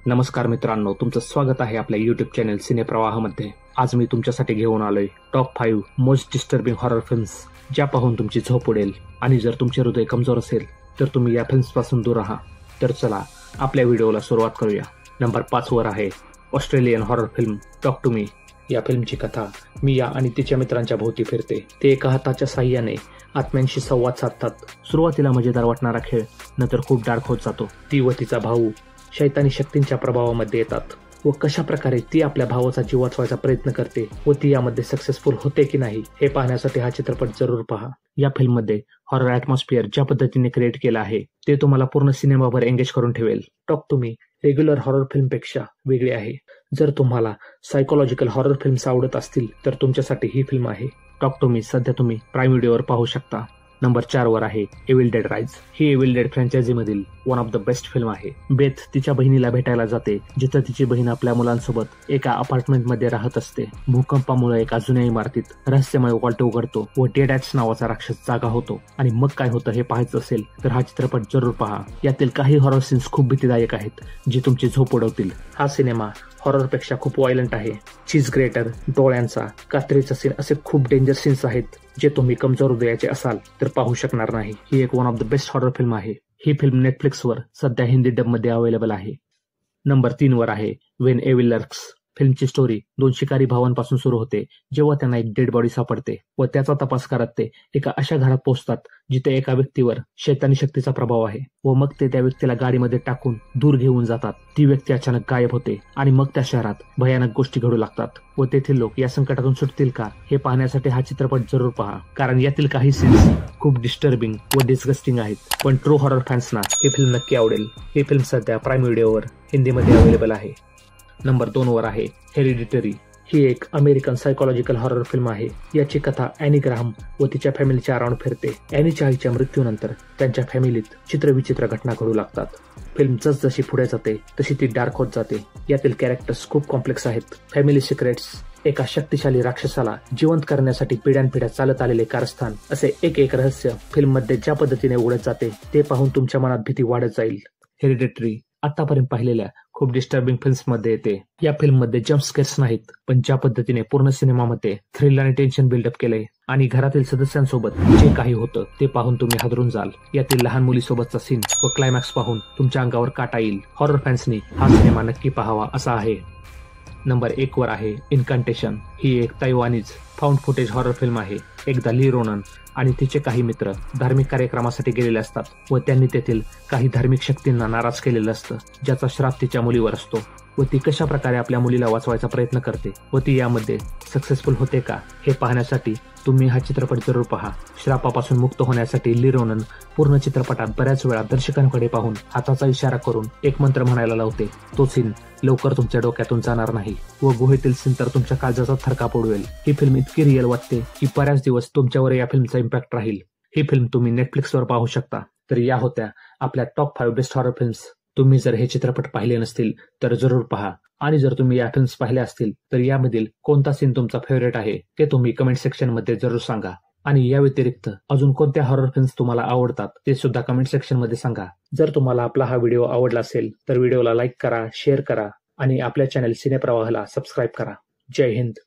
नमस्कार मित्रांनो, तुमचं स्वागत आहे आपल्या युट्यूब चॅनल सिने प्रवाहामध्ये। आज मी तुमच्यासाठी घेऊन आलोय top 5 most disturbing horror films, ज्या पाहून तुमची झोप उडेल आणि जर तुमचे हृदय कमजोर असेल तर तुम्ही या फिल्म्स पासून दूर राहा। तर चला आपल्या व्हिडिओला सुरुवात करूया। नंबर 5 वर आहे Australian horror film talk to me. या फिल्मची कथा मिया आणि तिच्या मित्रांच्या भोवती फिरते। ते एका हाताच्या साह्याने आत्म्यांशी संवाद साधतात। सुरुवातीला मजेदार वाटणारा खेळ नंतर खूप डार्क होत जातो। ती व तिचा भाऊ शैतानी शक्तींच्या प्रभावामध्ये येतात व कशा प्रकारे ती आपल्या भावाचा जीव वाचवायचा प्रयत्न करते व ती यामध्ये सक्सेसफुल होते की नाही हे पाहण्यासाठी हा चित्रपट जरूर पहा। या फिल्ममध्ये हॉरर ॲटमॉस्फिअर ज्या पद्धतीने क्रिएट केला आहे ते तुम्हाला पूर्ण सिनेमाभर एंगेज करून ठेवेल। Talk to me regular horror फिल्मपेक्षा वेगळी आहे। जर तुम्हाला सायकोलॉजिकल हॉरर फिल्म्स आवडत असतील तर तुमच्यासाठी ही फिल्म आहे। टॉक टू मी सध्या तुम्ही प्राईम व्हिडिओवर पाहू शकता। नंबर 4 वर आहे एव्हिल डेड राइज। ही एव्हिल डेड फ्रँचायझी मधील one of the best film आहे। बेथ तिच्या बहिणीला भेटायला जाते, जिथं तिची बहीण आपल्या मुलांसोबत एका अपार्टमेंटमध्ये राहत असते। भूकंपामुळे एका जुन्या इमारतीत रहस्यमय वॉल्ट उघडतो व डेडॅट्स नावाचा राक्षस जागा होतो आणि मग काय होतं हे पाहायचं असेल तर हा चित्रपट जरूर पहा। यातील काही हॉरर सीन्स खूप भीतीदायक आहेत, जे तुमची झोप उडवतील। हा सिनेमा हॉरर पेक्षा खूप व्हायलंट आहे। चीज ग्रेटर, डोळ्यांचा, कात्रीचा सीन असे खूप डेंजर सीन्स आहेत जे तुम्ही कमजोर हृदयाचे असाल तर पाहू शकणार नाही। ही एक one of the best horror film आहे। ही फिल्म नेटफ्लिक्सवर सध्या हिंदी डब मध्ये अवेलेबल आहे। नंबर 3 वर आहे वेन एव्हिल लर्क्स। फिल्मची स्टोरी 2 शिकारी भावांपासून सुरू होते, जेव्हा त्यांना एक डेड बॉडी सापडते व त्याचा तपास करत ते एका अशा घरात पोहोचतात जिथे एका व्यक्तीवर शैतानी शक्तीचा प्रभाव आहे व मग ते त्या व्यक्तीला गाडीमध्ये टाकून दूर घेऊन जातात। ती व्यक्ती अचानक गायब होते आणि मग त्या शहरात भयानक गोष्टी घडू लागतात व तेथील लोक या संकटातून सुटतील का हे पाहण्यासाठी हा चित्रपट जरूर पहा, कारण यातील काही सीन्स खूप डिस्टर्बिंग व डिस्गस्टिंग आहेत। पण ट्रू हॉरर फॅन्सना ही फिल्म नक्की आवडेल। ही फिल्म सध्या प्राईम व्हिडिओवर हिंदीमध्ये अवेलेबल आहे। नंबर 2 वर आहे हेरिडिटरी। ही एक अमेरिकन सायकोलॉजिकल हॉरर फिल्म आहे। याची कथा ॲनी ग्राहम व तिच्या फॅमिलीच्या अराउंड फिरते। ॲनीच्या आईच्या मृत्यूनंतर त्यांच्या फॅमिलीत चित्रविचित्र घटना घडू लागतात। फिल्म जसजशी पुढे जाते तशी ती डार्क होत जाते। यातील कॅरेक्टर्स खूप कॉम्प्लेक्स आहेत। फॅमिली सिक्रेट्स, एका शक्तिशाली राक्षसाला जिवंत करण्यासाठी पिढ्यानपिढ्या चालत आलेले कारस्थान, असे एक रहस्य फिल्ममध्ये ज्या पद्धतीने उघडत जाते ते पाहून तुमच्या मनात भीती वाढत जाईल। हेरिडिटरी आतापर्यंत पाहिलेल्या खूप डिस्टर्बिंग फिल्म्स मध्ये येते। या फिल्म मध्ये जम्प स्केअर्स नाहीत, पण ज्या पद्धतीने पूर्ण सिनेमामध्ये थ्रिल आणि टेन्शन बिल्डअप केलंय आणि घरातील सदस्यांसोबत जे काही होतं ते पाहून तुम्ही हादरून जाल। यातील लहान मुलीसोबतचा सीन व क्लायमॅक्स पाहून तुमच्या अंगावर काटा येईल। हॉरर फॅन्सनी हा सिनेमा नक्की पाहावा असा आहे। नंबर 1 वर आहे इन्कॅन्टेशन। ही एक तैवानीज फाउंड फुटेज हॉरर फिल्म आहे। एकदा ली रोनन आणि तिचे काही मित्र धार्मिक कार्यक्रमासाठी गेलेले असतात व त्यांनी तेथील काही धार्मिक शक्तींना नाराज केलेलं असतं, ज्याचा श्राप तिच्या मुलीवर असतो व ती कशा प्रकारे आपल्या मुलीला वाचवायचा प्रयत्न करते व ती यामध्ये सक्सेसफुल होते का हे पाहण्यासाठी तुम्ही हा चित्रपट जरूर पहा। श्रापापासून मुक्त होण्यासाठी ली रोनन पूर्ण चित्रपटात बऱ्याच वेळा दर्शकांकडे पाहून हाताचा इशारा करून एक मंत्र म्हणायला लावते। तो सीन लवकर तुमच्या डोक्यातून जाणार नाही व गुहेतील सीन तर तुमच्या काळजाचा थरकाप उडवेल। ही फिल्म इतकी रिअल वाटते की बऱ्याच दिवस तुमच्यावर या फिल्मचा इम्पॅक्ट राहील। ही फिल्म तुम्ही नेटफ्लिक्सवर पाहू शकता। तर या होत्या आपल्या टॉप 5 बेस्ट हॉरर फिल्म्स। तुम्ही जर हे चित्रपट पाहिले नसतील तर जरूर पहा, आणि जर तुम्ही या फिल्म्स पाहिल्या असतील तर यामधील कोणता सीन तुमचा फेवरेट आहे ते तुम्ही कमेंट सेक्शन मध्ये जरूर सांगा। आणि या व्यतिरिक्त अजून कोणत्या हॉरर फिल्म्स तुम्हाला आवडतात ते सुद्धा कमेंट सेक्शन मध्ये सांगा। जर तुम्हाला आपला हा व्हिडिओ आवडला असेल तर व्हिडिओला लाईक करा, शेअर करा आणि आपल्या चॅनल सिने प्रवाहाला सबस्क्राईब करा। जय हिंद।